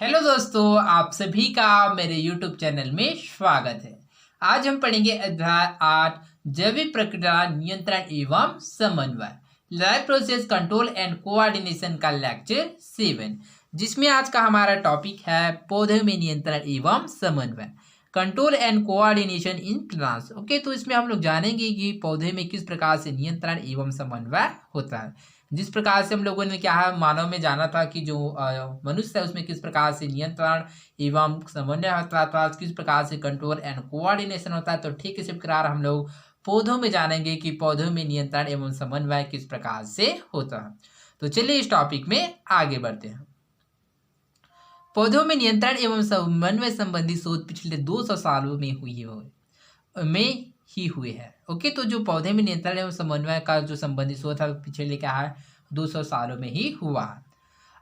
Hello दोस्तों, आप सभी का मेरे YouTube चैनल में स्वागत है। आज हम पढ़ेंगे अध्याय 8 जैविक प्रक्रिया नियंत्रण एवं समन्वय life process control and coordination का लेक्चर 7, जिसमें आज का हमारा टॉपिक है पौधे में नियंत्रण एवं समन्वय control and coordination in plants. Okay, तो इसमें हम लोग जानेंगे कि पौधे में किस प्रकार से नियंत्रण एवं समन्वय होता है। जिस प्रकार से हम लोगों ने क्या है मानव में जाना था कि जो मनुष्य है उसमें किस प्रकार से नियंत्रण एवं समन्वय होता था, किस प्रकार से कंट्रोल एंड कोऑर्डिनेशन होता है, तो ठीक इसी प्रकार हम लोग पौधों में जानेंगे कि पौधों में नियंत्रण एवं समन्वय किस प्रकार से होता है। तो चलिए इस टॉपिक में आगे बढ़ते हैं। पौधों में नियंत्रण एवं समन्वय संबंधी शोध पिछले 200 सालों में हुए है। ओके, तो जो पौधे में नियंत्रण एवं समन्वय का जो संबंधी शोध है पिछले क्या है 200 सालों में ही हुआ है।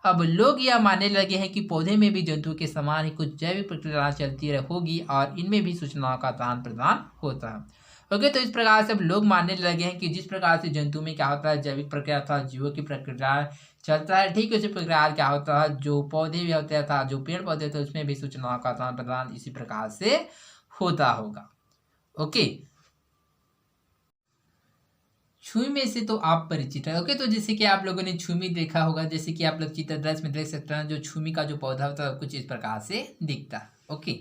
अब लोग यह मानने लगे हैं कि पौधे में भी जंतुओं के समान ही कुछ जैविक प्रक्रिया चलती होगी और इनमें भी सूचनाओं का आदान प्रदान होता है। ओके, तो इस प्रकार से अब लोग मानने लगे हैं कि जिस प्रकार से जंतु में क्या होता है जैविक प्रक्रिया था, जीवों की प्रक्रिया चलता है, ठीक उसी प्रकार क्या होता है जो पौधे भी होते था, जो पेड़ पौधे थे, उसमें भी सूचनाओं का आदान प्रदान इसी प्रकार से होता होगा। ओके, छुई में से तो आप परिचित है। ओके, तो जैसे कि आप लोगों ने छुमी देखा होगा, जैसे कि आप लोग चित्र 10 में देख सकते हैं, जो छुमी का जो पौधा होता है कुछ इस प्रकार से दिखता है। ओके,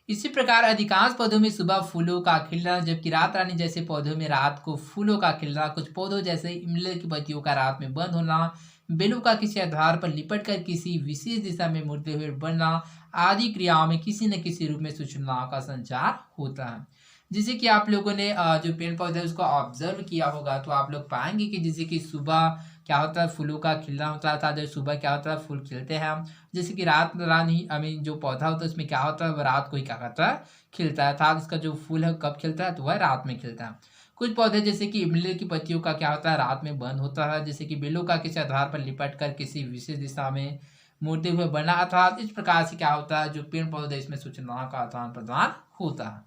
इसी प्रकार अधिकांश पौधों में सुबह फूलों का खिलना, जबकि रात रानी जैसे पौधों में रात को फूलों का खिलना, कुछ पौधों जैसे इमली की पत्तियों का रात में बंद होना, बेलों का किसी आधार पर लिपट कर किसी विशेष दिशा में मुड़ते हुए बढ़ना आदि क्रियाओं में किसी न किसी रूप में सूचनाओं का संचार होता है। जैसे कि आप लोगों ने जो पेड़ पौधे उसको ऑब्जर्व किया होगा, तो आप लोग पाएंगे कि जैसे कि सुबह क्या होता है फूलों का खिलना होता था, जब सुबह क्या होता है फूल खिलते हैं, जैसे कि रात रानी जो पौधा होता है उसमें क्या होता है वह रात को ही क्या करता है खिलता है था। इसका जो फूल है कब खिलता है तो वह रात में खिलता है। कुछ पौधे जैसे कि इमली की पत्तियों का क्या होता है रात में बंद होता है, जैसे कि बेलों का किसी आधार पर लिपट कर किसी विशेष दिशा में मुड़ते हुए बढ़ना, अर्थात इस प्रकार से क्या होता है जो पेड़ पौधे इसमें सूचनाओं का आदान प्रदान होता है।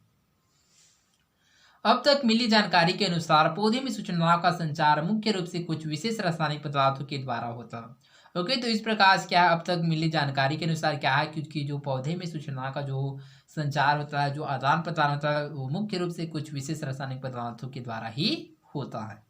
अब तक मिली जानकारी के अनुसार पौधे में सूचनाओं का संचार मुख्य रूप से कुछ विशेष रासायनिक पदार्थों के द्वारा होता है। ओके, तो इस प्रकार से क्या है अब तक मिली जानकारी के अनुसार क्या है क्योंकि जो पौधे में सूचना का जो संचार होता है, जो आदान प्रदान होता है, वो मुख्य रूप से कुछ विशेष रासायनिक पदार्थों के द्वारा ही होता है।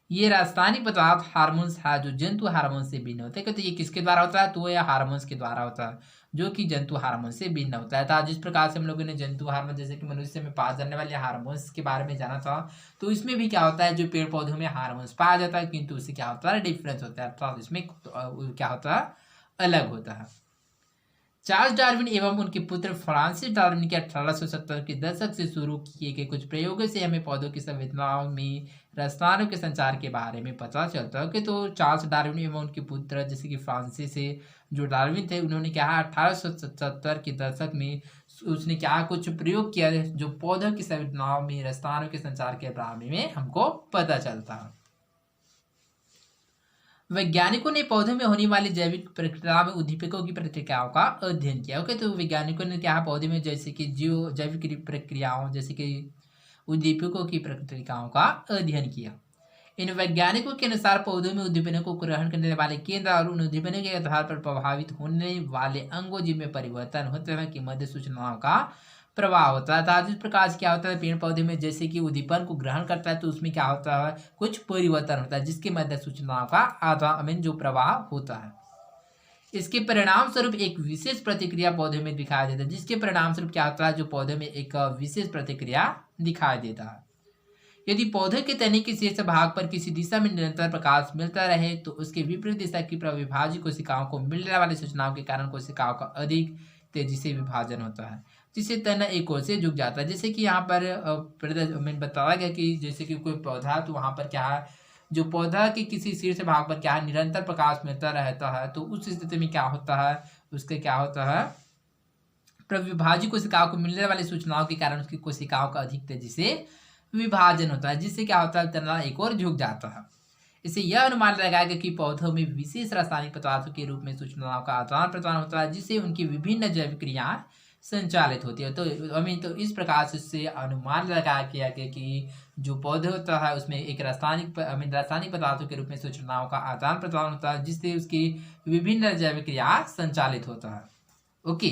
ये रासायनिक पदार्थ हार्मोन्स है जो जंतु हार्मोन से भिन्न होते हैं। तो ये किसके द्वारा होता है तो यह हार्मोन्स के द्वारा होता है जो कि जंतु हार्मोन से भिन्न होता है। था जिस प्रकार से हम लोगों ने जंतु हार्मोन जैसे कि मनुष्य में पाए जाने वाले हार्मोन्स के बारे में जाना था, तो इसमें भी क्या होता है जो पेड़ पौधों में हार्मोन्स पाया जाता है किंतु उससे क्या होता है डिफरेंस होता है, अर्थात इसमें क्या होता है अलग होता है। चार्ल्स डार्विन एवं उनके पुत्र फ्रांसिस डार्विन के 1870 के दशक से शुरू किए गए कुछ प्रयोगों से हमें पौधों की संवेदनाओं में रसायनों के संचार के बारे में पता चलता है कि तो चार्ल्स डार्विन एवं उनके पुत्र जैसे कि फ्रांसिस से जो डार्विन थे उन्होंने क्या 1870 के दशक में उसने क्या कुछ प्रयोग किया जो पौधों की संवेदनाओं में रसायनों के संचार के बारे में हमको पता चलता है। वैज्ञानिकों ने पौधों में होने वाली जैविक प्रक्रिया में उद्दीपकों की प्रतिक्रियाओं का अध्ययन किया। ओके, तो वैज्ञानिकों ने क्या पौधे में जैसे कि जीव जैविक प्रक्रियाओं जैसे कि उद्दीपकों की प्रतिक्रियाओं का अध्ययन किया। इन वैज्ञानिकों के अनुसार पौधों में उद्दीपनों को ग्रहण करने वाले केंद्र और उन उद्दीपनों के आधार पर प्रभावित होने वाले अंगों जिनमें परिवर्तन होते हैं कि मध्य सूचनाओं का प्रवाह होता है। जिस प्रकार से क्या होता है पेड़ पौधे में जैसे कि उद्दीपन को ग्रहण करता है तो उसमें क्या होता है कुछ परिवर्तन होता है जिसके मध्य सूचनाओं का आदान जो प्रवाह होता है। इसके परिणाम स्वरूप एक विशेष प्रतिक्रिया पौधे में दिखाई देता है, जिसके परिणाम स्वरूप क्या होता है जो पौधे में एक विशेष प्रतिक्रिया दिखाई देता है। यदि पौधे के तने के शीर्ष भाग पर किसी दिशा में निरंतर प्रकाश मिलता रहे तो उसके विपरीत दिशा की प्रविभाज्य कोशिकाओं को मिलने वाली सूचनाओं के कारण कोशिकाओं का अधिक तेजी से विभाजन होता है, जिससे तना एक ओर से झुक जाता है। जैसे कि यहाँ पर मैंने बताया गया कि जैसे कि कोई पौधा तो वहाँ पर क्या है जो पौधा के किसी शीर्ष भाग पर क्या है निरंतर प्रकाश मिलता रहता है, तो उस स्थिति में क्या होता है उसके क्या होता है प्रविभाज्य कोशिकाओं को मिलने वाली सूचनाओं के कारण उसकी कोशिकाओं का अधिक तेजी से विभाजन होता है, जिससे क्या होता है तना एक और झुक जाता है। इससे यह अनुमान लगाया गया कि पौधों में विशेष रासायनिक पदार्थों के रूप में सूचनाओं का आदान प्रदान होता है जिससे उनकी विभिन्न जैविक क्रियाएं संचालित होती है। तो तो इस प्रकार से उससे अनुमान लगाया गया कि जो पौधे होता है उसमें एक रासायनिक पदार्थों के रूप में सूचनाओं का आदान प्रदान होता है, जिससे उसकी विभिन्न जैविक क्रिया संचालित होता है। ओके,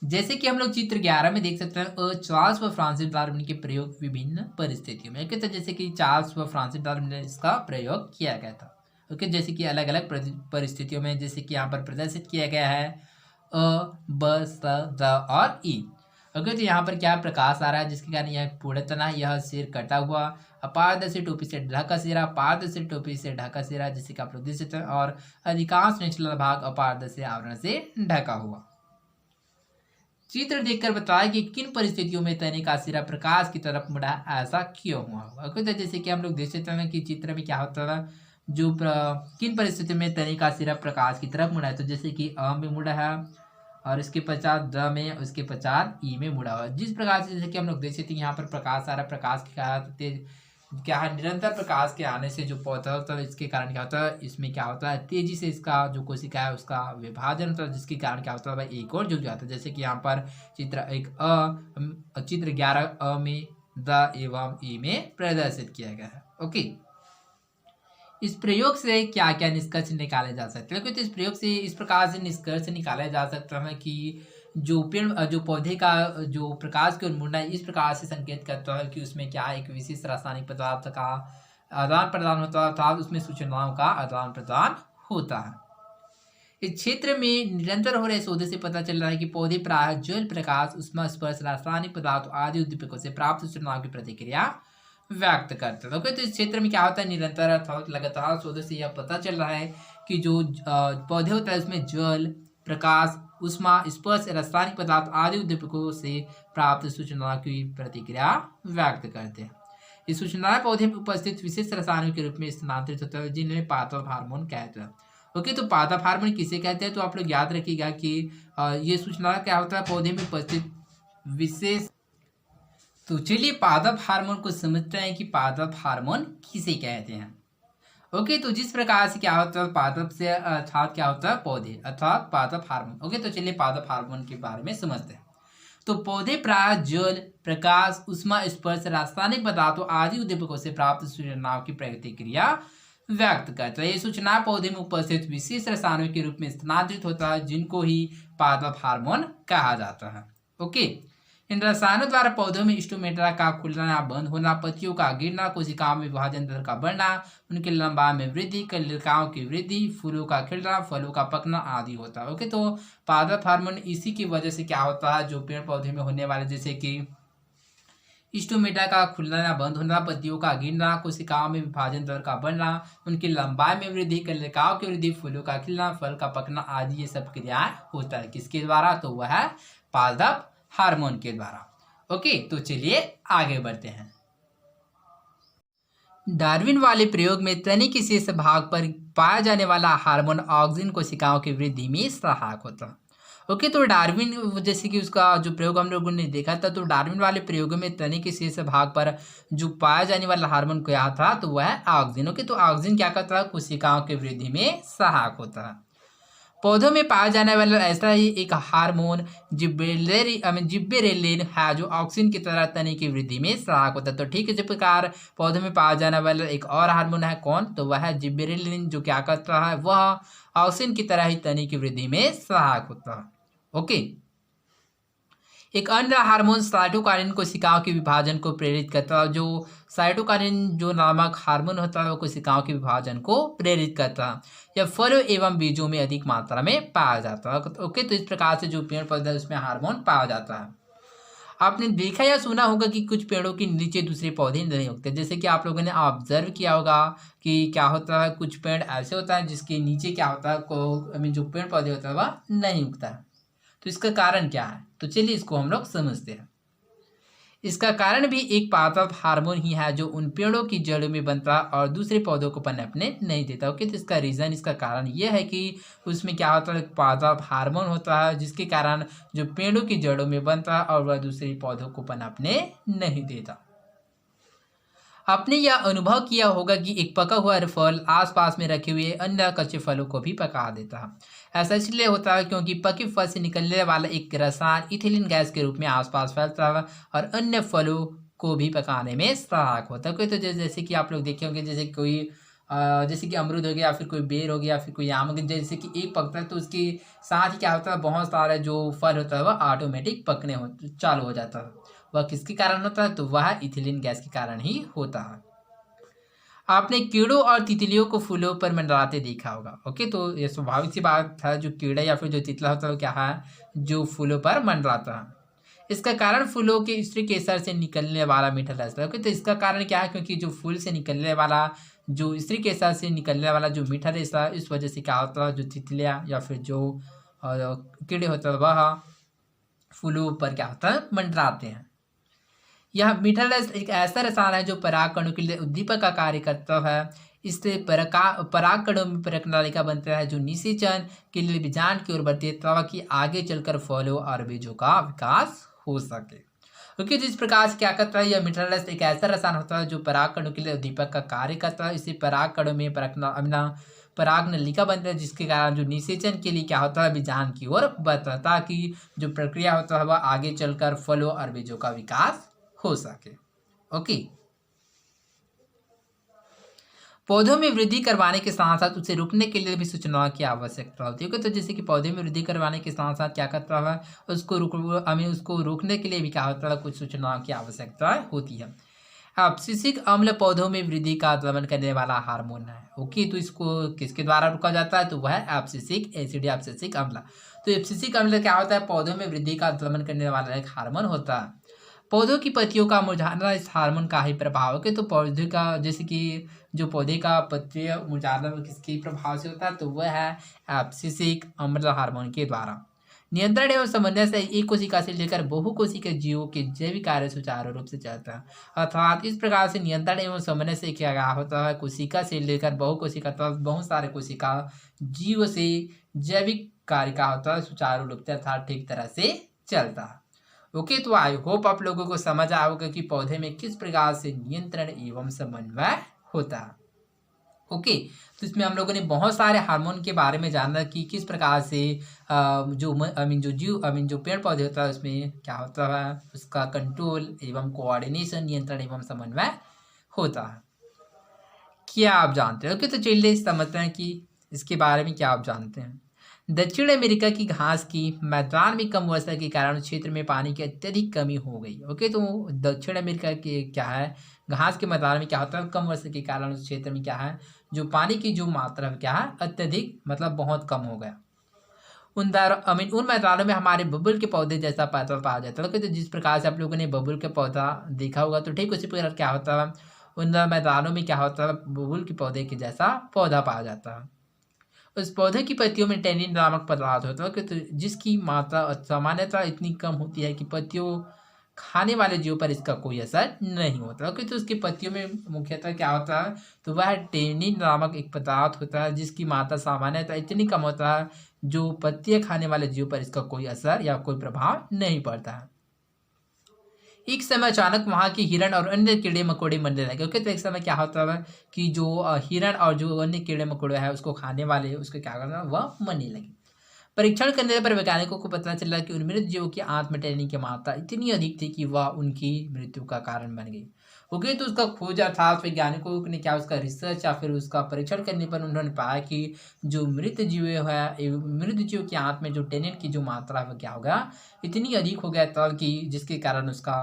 जैसे कि हम लोग चित्र 11 में देख सकते हैं, चार्ल्स व फ्रांसिस डार्विन के प्रयोग विभिन्न परिस्थितियों में। तो जैसे कि चार्ल्स व फ्रांसिस डार्विन ने इसका प्रयोग किया गया था। ओके, जैसे कि अलग अलग परिस्थितियों में, जैसे कि यहाँ पर प्रदर्शित किया गया है अ, ब, स, द और ई। ओके, तो यहाँ पर क्या प्रकाश आ रहा है, जिसके कारण यह पूर्णतः यह सिर कटा हुआ, अपारदर्शी टोपी से ढका सिरा, पारदर्शी टोपी से ढका सिरा, जैसे कि आप लोग देख सकते हैं, और अधिकांश निचला भाग अपारदर्शी आवरण से ढका हुआ। चित्र देखकर बताया कि किन परिस्थितियों में तने का सिरा प्रकाश की तरफ मुड़ा, ऐसा क्यों हुआ होगा। तो जैसे कि हम लोग देख सकते हैं कि चित्र में क्या होता है, किन परिस्थितियों में तने का सिरा प्रकाश की तरफ मुड़ा है। तो जैसे कि अ में मुड़ा है, और इसके पश्चात द में, उसके पश्चात ई में मुड़ा हुआ। जिस प्रकार से जैसे कि हम लोग देख सकते हैं यहाँ पर प्रकाश आ रहा है, प्रकाश के कारण तेज क्या है, निरंतर प्रकाश के आने से जो पौधा होता है, इसके कारण क्या होता है, इसमें क्या होता है, तेजी से इसका जो कोशिका है उसका विभाजन होता है, जिसके कारण क्या होता है भाई, एक और जुड़ जाता है। जैसे कि यहाँ पर चित्र 11 अ में द एवं ई में प्रदर्शित किया गया है। ओके, इस प्रयोग से क्या क्या निष्कर्ष निकाले जा सकते हैं। तो इस प्रयोग से इस प्रकार से निष्कर्ष निकाला जा सकता है कि जो पौधे का जो प्रकाश की ओर मुड़ना है, इस प्रकार से संकेत करता है कि उसमें क्या एक विशेष रासायनिक पदार्थ का आदान प्रदान होता है, अर्थात उसमें सूचनाओं का आदान प्रदान होता है। इस क्षेत्र में निरंतर हो रहे शोध से पता चल रहा है कि पौधे प्रायः जल, प्रकाश, उष्मा, स्पर्श, रासायनिक पदार्थ आदि उद्दीपकों से प्राप्त सूचनाओं की प्रतिक्रिया व्यक्त करते हैं। ओके, तो इस क्षेत्र में क्या होता है, निरंतर अर्थात लगातार शोध से यह पता चल रहा है कि जो पौधे होता है उसमें जल, प्रकाश, उष्मा, स्पर्श, रासायनिक पदार्थ आदि उद्दीपकों से प्राप्त सूचनाओं की प्रतिक्रिया व्यक्त करते हैं। इस सूचना पौधे में उपस्थित विशेष रसायनों के रूप में स्थानांतरित होता है, जिन्हें पादप हार्मोन कहते हैं। ओके, तो पादप हार्मोन किसे कहते हैं, तो आप लोग याद रखिएगा कि ये सूचना क्या होता है, पौधे में उपस्थित विशेष। तो चलिए पादप हार्मोन को समझते हैं कि पादप हार्मोन किसे कहते हैं। ओके, तो जिस प्रकार से क्या होता है पादप से अर्थात क्या होता है पौधे, अर्थात पादप हार्मोन। ओके, तो चलिए पादप हार्मोन के बारे में समझते हैं। तो पौधे प्राय जल, प्रकाश, उष्मा, स्पर्श, रासायनिक पदार्थों आदि उद्दीपकों से प्राप्त सूचनाओं की प्रतिक्रिया व्यक्त करता है। ये सूचना पौधे में उपस्थित विशेष रसायनों के रूप में स्थानांतरित होता है, जिनको ही पादप हार्मोन कहा जाता है। ओके, इन रसायनों द्वारा पौधों में स्टोमेटा का खुलना, बंद होना, पत्तियों का गिरना, कोशिकाओं में विभाजन दर का बढ़ना, उनकी लंबाई में वृद्धि, कलिकाओं की वृद्धि, फूलों का खिलना, फलों का पकना आदि होता है। ओके, तो पादप हार्मोन इसी की वजह से क्या होता है, जो पेड़ पौधे में होने वाले जैसे कि स्टोमेटा का खुलना, बंद होना, पत्तियों का गिरना, कोशिकाओं में विभाजन दर का बढ़ना, उनकी लंबाई में वृद्धि, कलिकाओं की वृद्धि, फूलों का खिलना, फल का पकना आदि ये सब क्रियाएं होता है किसके द्वारा, तो वह है पादप हार्मोन के द्वारा। ओके, तो चलिए आगे बढ़ते हैं। डार्विन वाले प्रयोग में तने के शेष भाग पर पाया जाने वाला हार्मोन ऑक्सिन कोशिकाओं की वृद्धि में सहायक होता है। ओके, तो डार्विन जैसे कि उसका जो प्रयोग हम लोगों ने देखा था, तो डार्विन वाले प्रयोगों में तने के शेष भाग पर जो पाया जाने वाला हार्मोन क्या था, तो वह है ऑक्सिन। ओके, तो ऑक्सिन क्या करता है, कोशिकाओं की वृद्धि में सहायक होता है। पौधों में पाया जाने वाला ऐसा ही एक हार्मोन जिब्बेरेलिन है, जो ऑक्सिन की तरह तने की वृद्धि में सहायक होता है। तो ठीक इसी प्रकार पौधों में पाया जाने वाला एक और हार्मोन है, कौन, तो वह है जिब्बेरेलिन, जो क्या करता है, वह ऑक्सिन की तरह ही तने की वृद्धि में सहायक होता है। ओके, एक अन्य हार्मोन साइटोकाइनिन कोशिकाओं के विभाजन को प्रेरित करता है। जो साइटोकाइनिन जो नामक हार्मोन होता है वो कोशिकाओं के विभाजन को प्रेरित करता है। यह फलों एवं बीजों में अधिक मात्रा में पाया जाता है। ओके, तो इस प्रकार से जो पेड़ पौधा है उसमें हार्मोन पाया जाता है। आपने देखा या सुना होगा कि कुछ पेड़ों के नीचे दूसरे पौधे नहीं उगते। जैसे कि आप लोगों ने ऑब्जर्व किया होगा कि क्या होता है, कुछ पेड़ ऐसे होता है जिसके नीचे क्या होता है, जो पेड़ पौधे होता है वह नहीं उगता है। तो इसका कारण क्या है, तो चलिए इसको हम लोग समझते हैं। इसका कारण भी एक पादप हार्मोन ही है, जो उन पेड़ों की जड़ों में बनता और दूसरे पौधों को पनपने नहीं देता। ओके, तो इसका रीज़न, इसका कारण यह है कि उसमें क्या होता है, पादप हार्मोन होता है, जिसके कारण जो पेड़ों की जड़ों में बनता है और वह दूसरे पौधों को पनपने नहीं देता। आपने यह अनुभव किया होगा कि एक पका हुआ फल आसपास में रखे हुए अन्य कच्चे फलों को भी पका देता है। ऐसा इसलिए होता है क्योंकि पके फल से निकलने वाला एक रसायन इथिलीन गैस के रूप में आसपास फैलता है और अन्य फलों को भी पकाने में सहायक होता है। कोई तो जैसे कि आप लोग देखे होंगे, जैसे कोई जैसे कि अमरूद हो गया, फिर कोई बेर हो गया, फिर कोई आम हो गया, जैसे कि एक पकता है तो उसके साथ ही क्या होता है, बहुत सारे जो फल होता है वह ऑटोमेटिक पकने हो चालू हो जाता है। वह किसके कारण होता है, तो वह इथिलीन गैस के कारण ही होता है। आपने कीड़ों और तितलियों को फूलों पर मंडराते देखा होगा। ओके, तो ये स्वाभाविक सी बात है, जो कीड़ा या फिर जो तितला होता है वो क्या है, जो फूलों पर मंडराता है। इसका कारण फूलों के स्त्री केसर से निकलने वाला मीठा रस है। ओके, तो इसका कारण क्या है, क्योंकि जो फूल से निकलने वाला जो स्त्री केसर से निकलने वाला जो मीठा रेशा, इस वजह से क्या होता है, जो तितलियाँ या फिर जो कीड़े होते हैं वह फूलों पर क्या होता है, मंडराते हैं। यह मीठा रस एक ऐसा रसायन है जो पराग कणों के लिए उद्दीपक का कार्य करता है। इससे पराग कणों में परक नलिका बनता है जो निषेचन के लिए बीजांड की ओर बढ़ती है ताकि आगे चलकर फलों और बीजों का विकास हो सके। क्योंकि जिस प्रकार से क्या करता है, यह मीठा रस एक ऐसा रसायन होता है जो पराग कणों के लिए उद्दीपक का कार्य करता है। इससे पराग कणों में पराग नलिका बनता है जिसके कारण जो निषेचन के लिए क्या होता है, बीजांड की ओर बढ़ता है ताकि जो प्रक्रिया होता है वह आगे चलकर फलों और बीजों का विकास हो सके। ओके, पौधों में वृद्धि करवाने के साथ साथ उसे रोकने के लिए भी सूचनाओं की आवश्यकता होती है। तो जैसे कि पौधे में वृद्धि करवाने के साथ साथ क्या करता है, उसको रोकने के लिए भी क्या होता है, कुछ सूचनाओं की आवश्यकता होती है। एब्सिसिक अम्ल पौधों में वृद्धि का दमन करने वाला हार्मोन है। ओके, तो इसको किसके द्वारा रोका जाता है, तो वह है एब्सिसिक एसिड या एब्सिसिक अम्ल। तो एब्सिसिक अम्ल क्या होता है, पौधों में वृद्धि का दमन करने वाला एक हार्मोन होता है। पौधों की पत्तियों का मुरझाना इस हार्मोन का ही प्रभाव है। तो पौधे का जैसे कि जो पौधे का पत्ती मुरझाना किसके प्रभाव से होता है, तो वह है एब्सिसिक अम्ल हार्मोन के द्वारा। नियंत्रण एवं समन्वय से एक कोशिका से लेकर बहु कोशिका जीवों के जैविक कार्य सुचारू रूप से चलता है। अर्थात इस प्रकार से नियंत्रण एवं समन्वय से क्या होता है, कोशिका से लेकर बहु कोशिका तक बहुत सारे कोशिका जीव से जैविक कार्य का होता है सुचारू रूप से अर्थात ठीक तरह से चलता है। ओके, तो आई होप आप लोगों को समझ आया होगा कि पौधे में किस प्रकार से नियंत्रण एवं समन्वय होता है। ओके, तो इसमें हम लोगों ने बहुत सारे हार्मोन के बारे में जाना कि किस प्रकार से जो पेड़ पौधे होता है उसमें क्या होता है, उसका कंट्रोल एवं कोऑर्डिनेशन, नियंत्रण एवं समन्वय होता है। क्या आप जानते हैं? ओके, तो चलिए समझते हैं कि इसके बारे में क्या आप जानते हैं। दक्षिण अमेरिका की घास की मैदान में कम वर्षा के कारण क्षेत्र में पानी की अत्यधिक कमी हो गई। ओके, तो दक्षिण अमेरिका के क्या है, घास के मैदान में क्या होता है, कम वर्षा के कारण उस क्षेत्र में क्या है, जो पानी की जो मात्रा क्या है, अत्यधिक मतलब बहुत कम हो गया। उन मैदानों में हमारे बबुल के पौधे जैसा पैटर्न पाया जाता है। तो जिस प्रकार से आप लोगों ने बबुल के पौधा देखा होगा, तो ठीक उसी प्रकार क्या होता है, उन मैदानों में क्या होता है, बबुल के पौधे के जैसा पौधा पाया जाता है। उस पौधे की पत्तियों में टैनिन नामक पदार्थ होता है कि जिसकी मात्रा सामान्यतः इतनी कम होती है कि पत्तियों खाने वाले जीवों पर इसका कोई असर नहीं होता। ओके, तो उसकी पत्तियों में मुख्यतः क्या होता है, तो वह टैनिन नामक एक पदार्थ होता है जिसकी मात्रा सामान्यतः इतनी कम होता है जो पत्तियाँ खाने वाले जीवों पर इसका कोई असर या कोई प्रभाव नहीं पड़ता है। एक समय अचानक वहाँ के हिरण और अन्य कीड़े मकोड़े मरने लगे। ओके, तो एक समय क्या होता है कि जो हिरण और जो अन्य कीड़े मकोड़े हैं उसको खाने वाले उसको क्या करता है, वह मरने लगे। परीक्षण करने पर वैज्ञानिकों को पता चला कि उन मृत जीवों की आंत में टैनिन की मात्रा इतनी अधिक थी कि वह उनकी मृत्यु का कारण बन गई। ओके, तो उसका खोज अर्थात वैज्ञानिकों ने क्या उसका रिसर्च या फिर उसका परीक्षण करने पर उन्होंने पाया कि जो मृत जीव है, मृत जीव की आंत में जो टैनिन की जो मात्रा है क्या हो गया, इतनी अधिक हो गया था कि जिसके कारण उसका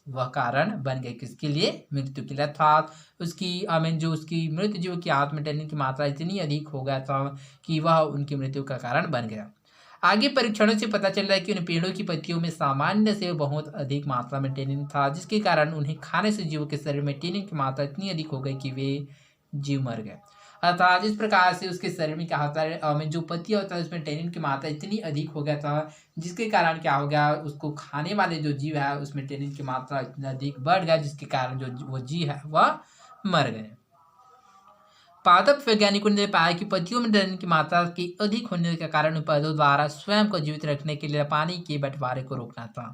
वह कारण बन गए किसके लिए, मृत्यु के लिए। अर्थात उसकी जो उसकी मृत जीव की आंत में टैनिन की मात्रा इतनी अधिक हो गया था कि वह उनकी मृत्यु का कारण बन गया। आगे परीक्षणों से पता चल रहा है कि उन पेड़ों की पत्तियों में सामान्य से बहुत अधिक मात्रा में टैनिन था जिसके कारण उन्हें खाने से जीवों के शरीर में टैनिन की मात्रा इतनी अधिक हो गई कि वे जीव मर गए। अर्थात इस प्रकार से उसके शरीर में क्या होता है, जो पत्तियाँ होता है उसमें टैनिन की मात्रा इतनी अधिक हो गया था जिसके कारण क्या हो गया, उसको खाने वाले जो जीव है उसमें टैनिन की मात्रा इतना अधिक बढ़ गया जिसके कारण जो वो जीव है वह मर गए। पादप वैज्ञानिकों ने पाया कि पत्तियों में टैनिन की मात्रा के अधिक होने के कारण पौधों द्वारा स्वयं को जीवित रखने के लिए पानी के बंटवारे को रोकना था।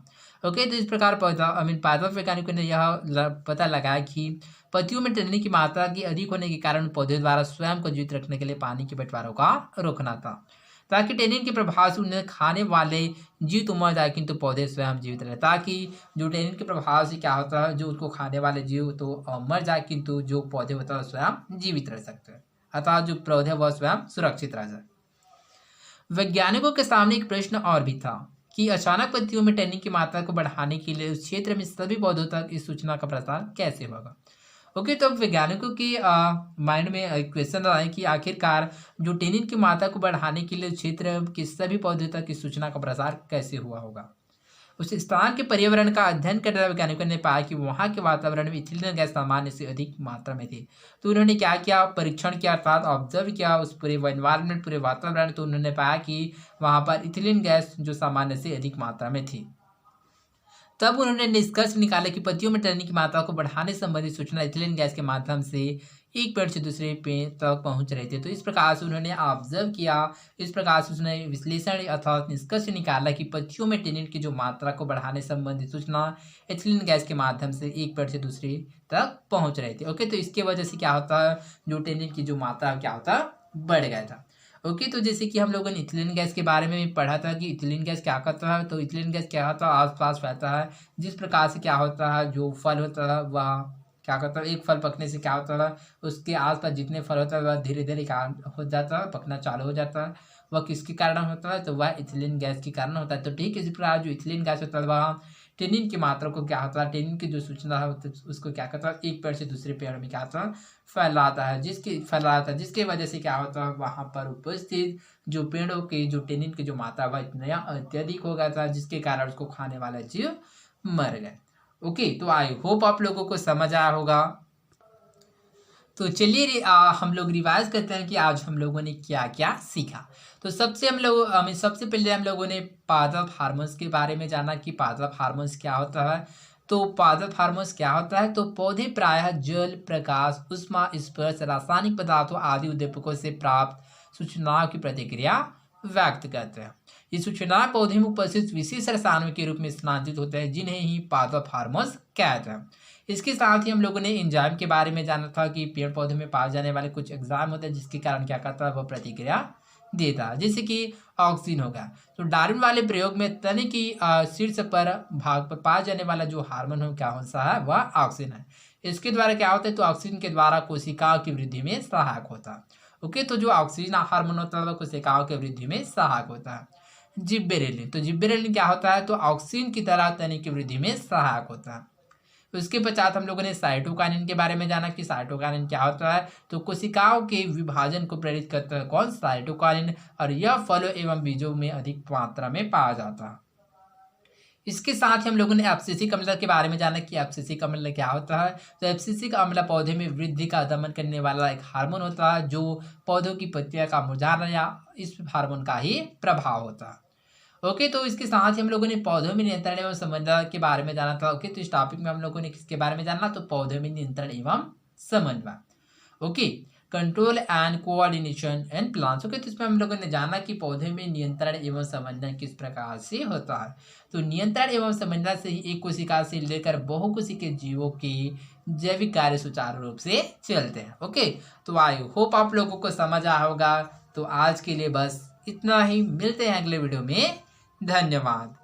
ओके, तो इस प्रकार पादप वैज्ञानिकों ने यह पता लगाया कि पत्तियों में टेनिन की मात्रा की अधिक होने के कारण पौधे द्वारा स्वयं को जीवित रखने के लिए पानी के बंटवारों का रोकना था, ताकि टेनिन के प्रभाव से उन्हें खाने वाले जीव तो मर जाए किंतु पौधे स्वयं जीवित रहे। ताकि जो टेनिन के प्रभाव से क्या होता है, जो उसको खाने वाले जीव तो मर जाए किंतु जो पौधे होता है स्वयं जीवित रह सकते हैं, अतः जो पौधे वह स्वयं सुरक्षित रह जाए। वैज्ञानिकों के सामने एक प्रश्न और भी था कि अचानक पत्तियों में टेनिन की मात्रा को बढ़ाने के लिए उस क्षेत्र में सभी पौधों तक इस सूचना का प्रसार कैसे होगा। ओके, तो वैज्ञानिकों के माइंड में एक क्वेश्चन रहा है कि आखिरकार जो टेनिन की मात्रा को बढ़ाने के लिए उस क्षेत्र के सभी पौधों तक इस सूचना का प्रसार कैसे हुआ होगा। उस स्थान के पर्यावरण का अध्ययन करने वाले वैज्ञानिकों ने पाया कि वहाँ के वातावरण में इथिलीन गैस सामान्य से अधिक मात्रा में थी। तो उन्होंने क्या किया, परीक्षण किया अर्थात ऑब्जर्व किया उस पूरे एनवायरनमेंट, पूरे वातावरण। तो उन्होंने पाया कि वहाँ पर इथिलीन गैस जो सामान्य से अधिक मात्रा में थी। तब उन्होंने निष्कर्ष निकाला कि पत्तियों में टेनिन की मात्रा को बढ़ाने संबंधी सूचना इथिलीन गैस के माध्यम से एक पेड़ से दूसरे पेड़ तक पहुंच रहे थे। तो इस प्रकार से उन्होंने ऑब्जर्व किया, इस प्रकार से उसने विश्लेषण अर्थात निष्कर्ष निकाला कि पत्तियों में टेनिन की जो मात्रा को बढ़ाने संबंधी सूचना इथिलीन गैस के माध्यम से एक पेड़ से दूसरे तक पहुंच रहे थे। ओके, तो इसके वजह से क्या होता है, जो टेनिन की जो मात्रा क्या होता बढ़ गया था। ओके, तो जैसे कि हम लोगों ने इथिलीन गैस के बारे में पढ़ा था कि इथिलीन गैस क्या करता है। तो इथिलीन गैस क्या होता है, आसपास फैलता है। जिस प्रकार से क्या होता है, जो फल होता है वह क्या करता है, एक फल पकने से क्या होता है, उसके आसपास जितने फल होता है वह धीरे धीरे क्या हो जाता है, पकना चालू हो जाता है। वह किसके कारण होता है, तो वह इथिलीन गैस के कारण होता है। तो ठीक इसी प्रकार जो इथिलीन गैस होता है वह टेनिन की मात्रा को क्या होता है, टेनिन की जो सूचना है उसको क्या करता है, एक पेड़ से दूसरे पेड़ में क्या होता है फैलाता है, जिसकी वजह से क्या होता है, वहाँ पर उपस्थित जो पेड़ों के जो टेनिन की जो मात्रा वह इतना अत्यधिक हो गया था, जिसके कारण उसको खाने वाले जीव मर गए। ओके, तो आई होप आप लोगों को समझ आया होगा। तो चलिए हम लोग रिवाइज करते हैं कि आज हम लोगों ने क्या क्या सीखा। तो सबसे पहले हम लोगों ने पादप हार्मोन्स के बारे में जाना कि पादप हार्मोन्स क्या होता है। तो पादप हार्मोन्स क्या होता है, तो पौधे प्रायः जल, प्रकाश, ऊष्मा, स्पर्श, रासायनिक पदार्थों आदि उद्दीपकों से प्राप्त सूचनाओं की प्रतिक्रिया व्यक्त करते हैं। ये सूचनाएं पौधे में उपस्थित विशेष रसायनों के रूप में स्थानांतरित होते हैं, जिन्हें ही पादप हार्मोन्स कहते हैं। इसके साथ ही हम लोगों ने एंजाइम के बारे में जाना था कि पेड़ पौधे में पाए जाने वाले कुछ एंजाइम होते हैं, जिसके कारण क्या करता है, वह प्रतिक्रिया देता है, जैसे कि ऑक्सीजन होगा। तो डार्विन वाले प्रयोग में तने की शीर्ष पर भाग पर पाया जाने वाला जो हार्मोन हो क्या कौन सा है, वह ऑक्सीजन है। इसके द्वारा क्या होता है, तो ऑक्सीजन के द्वारा कोशिकाओं की वृद्धि में सहायक होता है। ओके, तो जो ऑक्सीजन हार्मोन होता है वह कोशिकाओं की वृद्धि में सहायक होता है। जिब्बेरेलिन, तो जिब्बेरेलिन क्या होता है, तो ऑक्सीजन की तरह तने की वृद्धि में सहायक होता है। उसके पश्चात हम लोगों ने साइटोकाइनिन के बारे में जाना कि साइटोकाइनिन क्या होता है, तो कोशिकाओं के विभाजन को प्रेरित करता है कौन, साइटोकाइनिन, और यह फलों एवं बीजों में अधिक मात्रा में पाया जाता है। इसके साथ ही हम लोगों ने एब्सिसिक अम्ल के बारे में जाना कि एब्सिसिक अम्ल क्या होता है। तो एब्सिसिक अम्ल पौधे में वृद्धि का दमन करने वाला एक हार्मोन होता है, जो पौधों की पत्तियां का मुरझाना या इस हार्मोन का ही प्रभाव होता है। ओके, तो इसके साथ ही हम लोगों ने पौधों में नियंत्रण एवं समन्वय के बारे में जाना था। ओके, तो इस टॉपिक में हम लोगों ने किसके बारे में जाना, तो पौधों में नियंत्रण एवं समन्वय। Okay, control and coordination and plants. Okay, तो इसमें हम लोगों ने जाना कि पौधे में नियंत्रण एवं समन्वय किस प्रकार से होता है। तो नियंत्रण एवं समन्वय से ही एक कोशिका से लेकर बहुकोशिकीय के जीवों के जैविक कार्य सुचारू रूप से चलते हैं। ओके, तो आई होप आप लोगों को समझ आया होगा। तो आज के लिए बस इतना ही, मिलते हैं अगले वीडियो में। धन्यवाद।